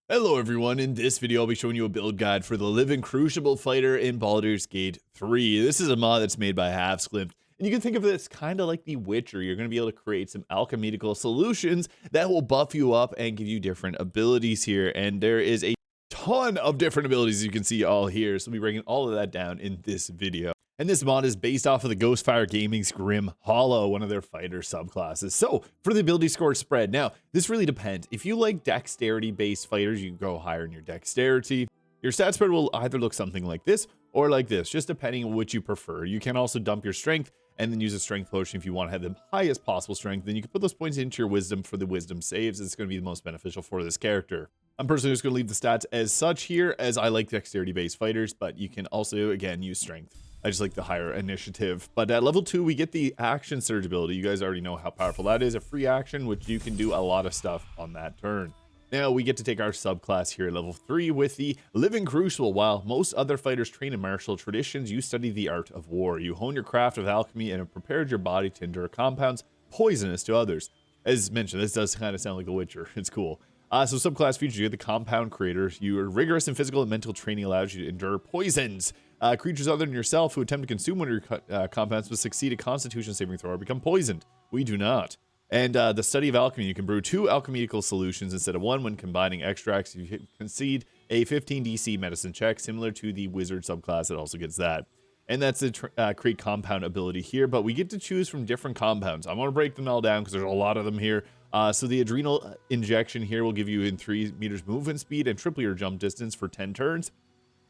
Hello everyone, in this video I'll be showing you a build guide for the living Crucible fighter in Baldur's Gate 3. This is a mod that's made by Havsglimt, and you can think of this kind of like The Witcher. You're going to be able to create some alchemedical solutions that will buff you up and give you different abilities here, and there is a ton of different abilities you can see all here, so we'll be breaking all of that down in this video. And this mod is based off of the Ghostfire Gaming's Grim Hollow, one of their fighter subclasses. So, for the ability score spread, now, this really depends. If you like dexterity-based fighters, you go higher in your dexterity. Your stat spread will either look something like this or like this, just depending on which you prefer. You can also dump your strength and then use a strength potion if you want to have the highest possible strength. Then you can put those points into your wisdom for the wisdom saves. It's going to be the most beneficial for this character. I'm personally just going to leave the stats as such here, as I like dexterity-based fighters, but you can also, again, use strength. I just like the higher initiative. But at level 2, we get the action surge ability. You guys already know how powerful that is. A free action, which you can do a lot of stuff on that turn. Now we get to take our subclass here at level 3 with the Living Crucible. While most other fighters train in martial traditions, you study the art of war. You hone your craft of alchemy and have prepared your body to endure compounds poisonous to others. As mentioned, this does kind of sound like The Witcher. It's cool. So subclass features, you get the compound creator. Your rigorous and physical and mental training allows you to endure poisons. Creatures other than yourself who attempt to consume one of your compounds must succeed a constitution saving throw or become poisoned. We do not. And the study of alchemy, you can brew 2 alchemedical solutions instead of 1 when combining extracts. You concede a 15 DC medicine check, similar to the wizard subclass that also gets that. And that's the create compound ability here, but we get to choose from different compounds. I'm going to break them all down because there's a lot of them here. So the adrenal injection here will give you in 3 meters movement speed and triple your jump distance for 10 turns.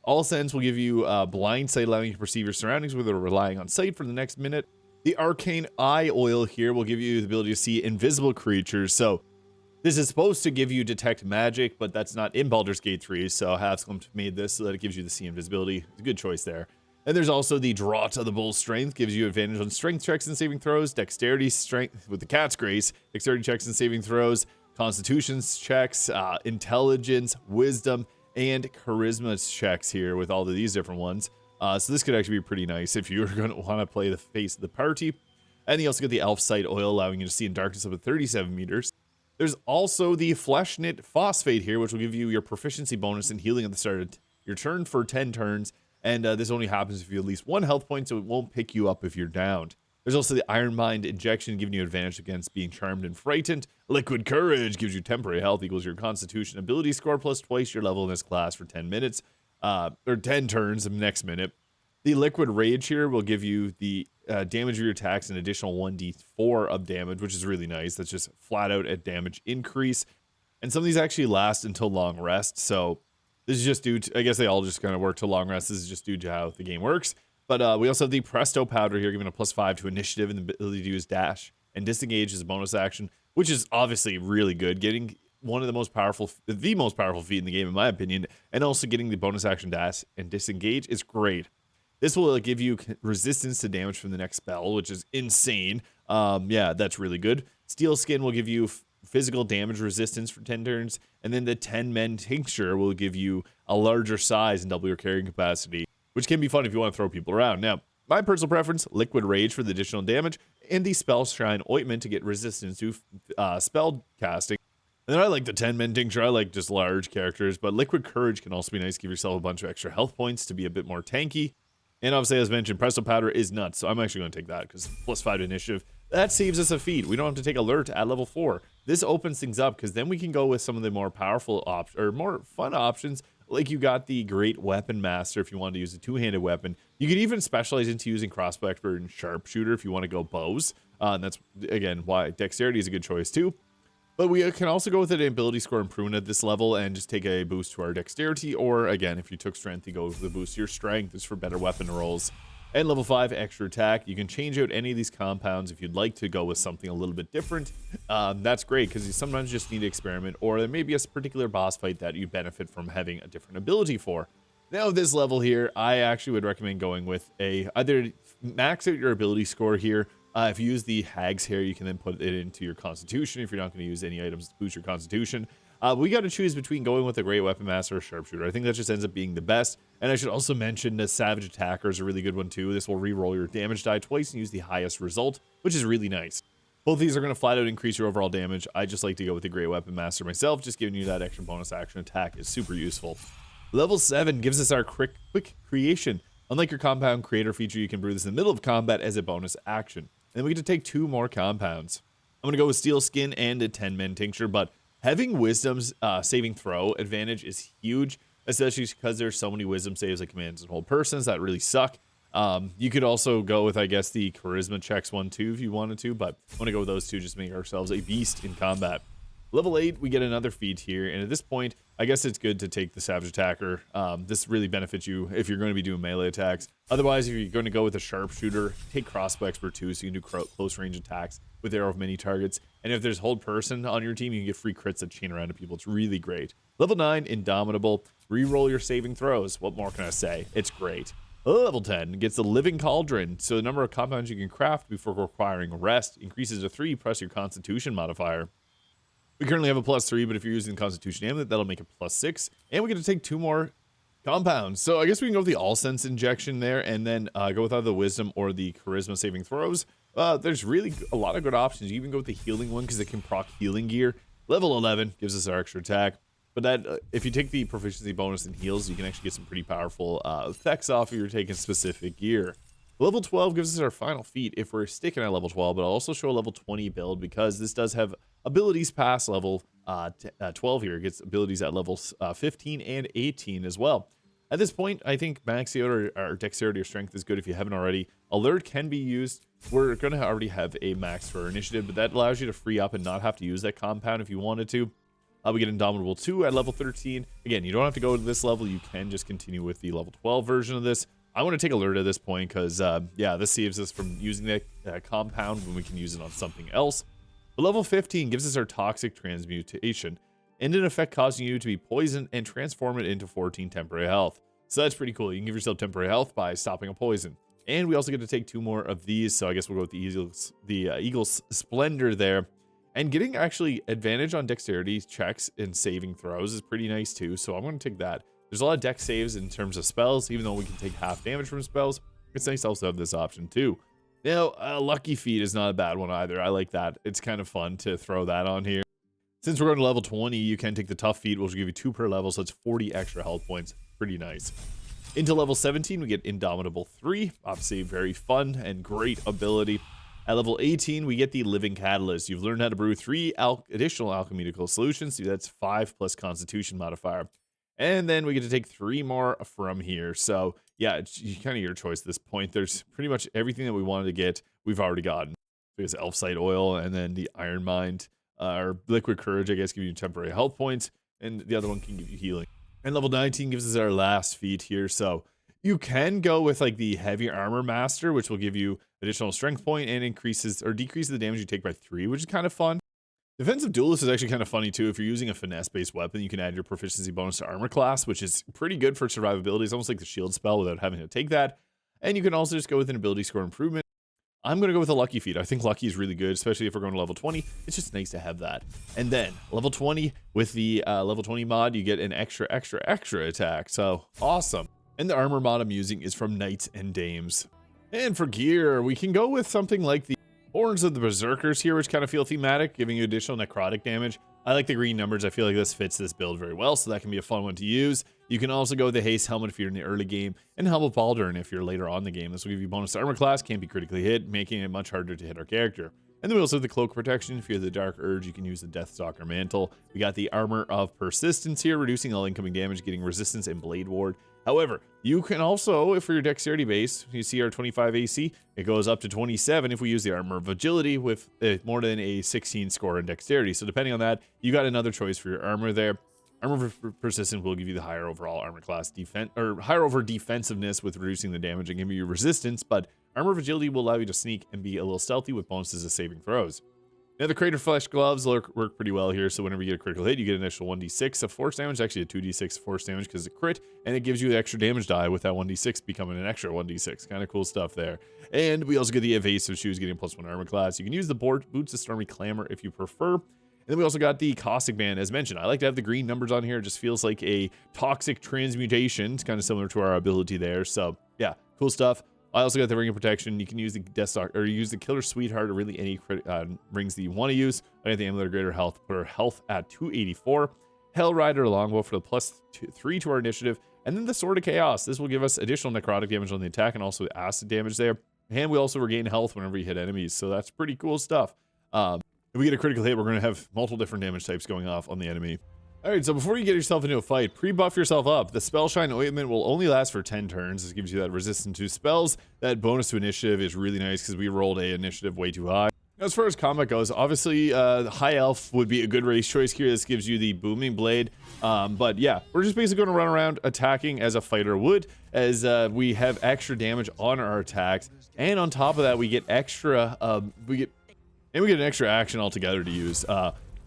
All Sense will give you blind sight, allowing you to perceive your surroundings without relying on sight for the next minute. The Arcane Eye Oil here will give you the ability to see invisible creatures. So this is supposed to give you detect magic, but that's not in Baldur's Gate 3. So Havsglimt made this so that it gives you the see invisibility. It's a good choice there. And there's also the Draw to the Bull's Strength, gives you advantage on strength checks and saving throws, dexterity strength with the Cat's Grace, dexterity checks and saving throws, constitutions checks, intelligence, wisdom, and charisma checks here with all of these different ones. So this could actually be pretty nice if you're going to want to play the face of the party. And you also get the Elf Sight Oil, allowing you to see in darkness up to 37 meters. There's also the Flesh Knit Phosphate here, which will give you your proficiency bonus in healing at the start of your turn for 10 turns. And this only happens if you have at least 1 health point, so it won't pick you up if you're downed. There's also the Iron Mind Injection, giving you advantage against being charmed and frightened. Liquid Courage gives you temporary health equals your Constitution ability score plus twice your level in this class for 10 minutes, or 10 turns the next minute. The Liquid Rage here will give you the damage of your attacks an additional 1d4 of damage, which is really nice. That's just flat out a damage increase. And some of these actually last until long rest, so this is just due to, I guess they all just kind of work to long rest. This is just due to how the game works. But we also have the Presto Powder here, giving a +5 to initiative and the ability to use dash and disengage as a bonus action, which is obviously really good. Getting one of the most powerful feat in the game, in my opinion, and also getting the bonus action dash and disengage is great. This will give you resistance to damage from the next spell, which is insane. Yeah, that's really good. Steel Skin will give you physical damage resistance for 10 turns, and then the 10 Men Tincture will give you a larger size and double your carrying capacity, which can be fun if you want to throw people around. Now, my personal preference, Liquid Rage for the additional damage, and the Spell Shine Ointment to get resistance to spell casting. And then I like the 10 Men Tincture. I like just large characters, but Liquid Courage can also be nice. Give yourself a bunch of extra health points to be a bit more tanky. And obviously, as mentioned, Presto Powder is nuts, so I'm actually going to take that because +5 to initiative. That saves us a feat. We don't have to take Alert at level 4. This opens things up because then we can go with some of the more powerful or more fun options. Like you got the Great Weapon Master if you want to use a 2-handed weapon. You could even specialize into using Crossbow Expert and Sharpshooter if you want to go bows. And that's, again, why Dexterity is a good choice too. But we can also go with an ability score improvement at this level and just take a boost to our Dexterity. Or, again, if you took Strength, you go with the boost to your Strength. It's for better weapon rolls. And level 5, extra attack. You can change out any of these compounds if you'd like to go with something a little bit different. That's great because you sometimes just need to experiment, or there may be a particular boss fight that you benefit from having a different ability for. Now, this level here, I actually would recommend going with either max out your ability score here. If you use the Hag's Hair, you can then put it into your Constitution if you're not going to use any items to boost your Constitution. We got to choose between going with a Great Weapon Master or Sharpshooter. I think that just ends up being the best. And I should also mention the Savage Attacker is a really good one too. This will re-roll your damage die twice and use the highest result, which is really nice. Both these are going to flat out increase your overall damage. I just like to go with the Great Weapon Master myself. Just giving you that extra bonus action attack is super useful. Level 7 gives us our quick creation. Unlike your compound creator feature, you can brew this in the middle of combat as a bonus action. And then we get to take 2 more compounds. I'm going to go with Steel Skin and a 10-man tincture, but having Wisdom's saving throw advantage is huge, especially because there's so many Wisdom saves like commands and hold persons that really suck. You could also go with, I guess, the Charisma checks 1, 2 if you wanted to, but I want to go with those two just to make ourselves a beast in combat. Level 8, we get another feat here, and at this point, I guess it's good to take the Savage Attacker. This really benefits you if you're going to be doing melee attacks. Otherwise, if you're going to go with a Sharpshooter, take Crossbow Expert 2 so you can do close range attacks with arrow of many targets. And if there's hold person on your team, you can get free crits that chain around to people. It's really great. Level 9, Indomitable. Reroll your saving throws. What more can I say? It's great. Level 10 gets the Living Cauldron. So the number of compounds you can craft before requiring rest increases to 3 plus your Constitution modifier. We currently have a +3, but if you're using the Constitution Amulet, that'll make it +6. And we get to take 2 more compounds. So I guess we can go with the All Sense injection there, and then go with either the Wisdom or the Charisma saving throws. There's really a lot of good options. You even go with the healing one because it can proc healing gear. Level 11 gives us our extra attack. But that, if you take the proficiency bonus in heals, you can actually get some pretty powerful effects off if you're taking specific gear. Level 12 gives us our final feat if we're sticking at level 12, but I'll also show a level 20 build because this does have abilities past level 12 here. It gets abilities at levels 15 and 18 as well. At this point, I think maxing out our dexterity or strength is good if you haven't already. Alert can be used. We're going to already have a max for our initiative, but that allows you to free up and not have to use that compound if you wanted to. We get Indomitable 2 at level 13. Again, you don't have to go to this level. You can just continue with the level 12 version of this. I want to take Alert at this point because, yeah, this saves us from using that compound when we can use it on something else. But level 15 gives us our Toxic Transmutation, and an effect causing you to be poisoned and transform it into 14 temporary health. So that's pretty cool. You can give yourself temporary health by stopping a poison. And we also get to take 2 more of these, so I guess we'll go with the Eagle's Splendor there. And getting actually advantage on dexterity checks and saving throws is pretty nice too, so I'm going to take that. There's a lot of dex saves in terms of spells, even though we can take half damage from spells. It's nice to also have this option too. Now, Lucky Feet is not a bad one either. I like that. It's kind of fun to throw that on here. Since we're going to level 20, you can take the Tough Feat, which will give you 2 per level, so it's 40 extra health points. Pretty nice. Into level 17, we get Indomitable 3. Obviously, very fun and great ability. At level 18, we get the Living Catalyst. You've learned how to brew 3 additional alchemedical solutions. So that's 5 plus Constitution modifier. And then we get to take 3 more from here. So yeah, it's kind of your choice at this point. There's pretty much everything that we wanted to get, we've already gotten. There's Elfsight Oil, and then the Iron Mind, or Liquid Courage, I guess, give you temporary health points. And the other one can give you healing. And level 19 gives us our last feat here. So you can go with like the Heavy Armor Master, which will give you additional strength point and increases or decreases the damage you take by 3, which is kind of fun. Defensive Duelist is actually kind of funny too. If you're using a finesse-based weapon, you can add your proficiency bonus to armor class, which is pretty good for survivability. It's almost like the shield spell without having to take that. And you can also just go with an ability score improvement. I'm going to go with a Lucky Feat. I think Lucky is really good, especially if we're going to level 20. It's just nice to have that. And then level 20, with the level 20 mod, you get an extra attack. So awesome. And the armor mod I'm using is from Knights and Dames. And for gear, we can go with something like the Horns of the Berserkers here, which kind of feel thematic, giving you additional necrotic damage. I like the green numbers. I feel like this fits this build very well, so that can be a fun one to use. You can also go with the Haste Helmet if you're in the early game, and Helmet Baldur if you're later on in the game. This will give you bonus to armor class, can't be critically hit, making it much harder to hit our character. And then we also have the Cloak Protection. If you have the Dark Urge, you can use the Deathstalker Mantle. We got the Armor of Persistence here, reducing all incoming damage, getting resistance and Blade Ward. However, you can also, if for your dexterity base, you see our 25 AC, it goes up to 27 if we use the Armor of Agility with more than a 16 score in dexterity. So depending on that, you got another choice for your armor there. Armor of Persistence will give you the higher overall armor class defense, or higher over defensiveness with reducing the damage and giving you resistance, but Armor of Agility will allow you to sneak and be a little stealthy with bonuses to saving throws. Now, the Crater Flesh Gloves work pretty well here, so whenever you get a critical hit, you get an initial 1d6 of force damage, actually a 2d6 force damage because it's a crit, and it gives you the extra damage die with that 1d6 becoming an extra 1d6. Kind of cool stuff there. And we also get the Evasive Shoes getting +1 armor class. You can use the Boots of Stormy Clamor if you prefer. And then we also got the Caustic Band, as mentioned. I like to have the green numbers on here. It just feels like a toxic transmutation. It's kind of similar to our ability there. So, yeah, cool stuff. I also got the Ring of Protection. You can use the Death Stalker, or use the Killer Sweetheart, or really any rings that you want to use. I got the Amulet of Greater Health, put our health at 284. Hell Rider Longbow for the +3 to our initiative. And then the Sword of Chaos. This will give us additional necrotic damage on the attack and also acid damage there. And we also regain health whenever we hit enemies. So that's pretty cool stuff. If we get a critical hit, we're going to have multiple different damage types going off on the enemy. All right, so before you get yourself into a fight, pre-buff yourself up. The Spellshine Ointment will only last for 10 turns. This gives you that resistance to spells. That bonus to initiative is really nice because we rolled a initiative way too high. As far as combat goes, obviously, High Elf would be a good race choice here. This gives you the Booming Blade. But yeah, we're just basically going to run around attacking as a fighter would, as we have extra damage on our attacks. And on top of that, we get extra, we get an extra action altogether to use.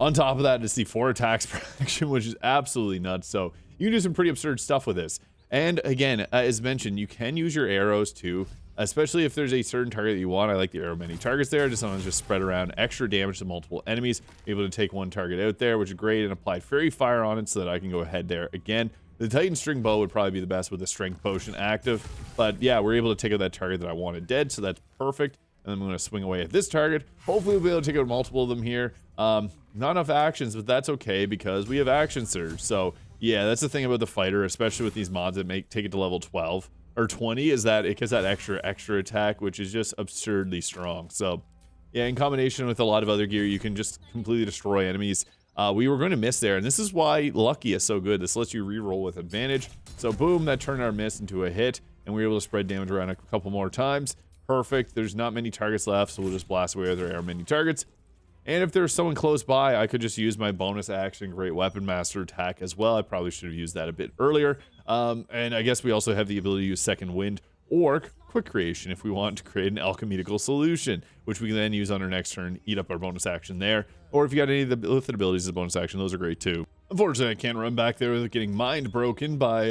On top of that, it's the 4 attacks per action, which is absolutely nuts. So you can do some pretty absurd stuff with this. And again, as mentioned, you can use your arrows too, especially if there's a certain target that you want. I like the arrow many targets there. Just sometimes just spread around extra damage to multiple enemies. Able to take one target out there, which is great, and apply Fairy Fire on it so that I can go ahead there again. The Titan String Bow would probably be the best with the Strength Potion active. But yeah, we're able to take out that target that I wanted dead, so that's perfect. And then I'm going to swing away at this target. Hopefully we'll be able to take out multiple of them here. Not enough actions, but that's okay because we have Action Surge. So yeah, that's the thing about the fighter, especially with these mods that take it to level 12 or 20, is that it gets that extra attack, which is just absurdly strong. So yeah, in combination with a lot of other gear, you can just completely destroy enemies. We were going to miss there, and this is why Lucky is so good. This lets you reroll with advantage. So boom, that turned our miss into a hit, and we were able to spread damage around a couple more times. Perfect. There's not many targets left, so we'll just blast away with our arrow many targets. And if there's someone close by, I could just use my bonus action Great Weapon Master attack as well. I probably should have used that a bit earlier. And I guess we also have the ability to use Second Wind or Quick Creation if we want to create an alchemedical solution, which we can then use on our next turn, eat up our bonus action there. Or if you got any of the Lithid abilities as a bonus action, those are great too. Unfortunately, I can't run back there without getting mind broken by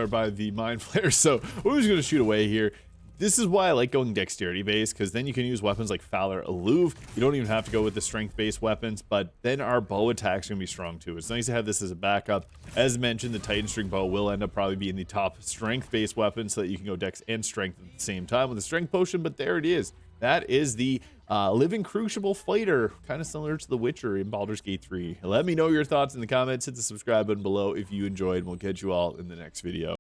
by the Mind Flare, so we're just going to shoot away here. This is why I like going dexterity based, because then you can use weapons like Fowler Alluve. You don't even have to go with the strength based weapons, but then our bow attacks can be strong too. It's nice to have this as a backup. As mentioned, the Titan String Bow will end up probably being the top strength based weapon, so that you can go dex and strength at the same time with the strength potion. But there it is. That is the living Crucible fighter, kind of similar to the Witcher in Baldur's Gate 3. Let me know your thoughts in the comments. Hit the subscribe button below if you enjoyed, and we'll catch you all in the next video.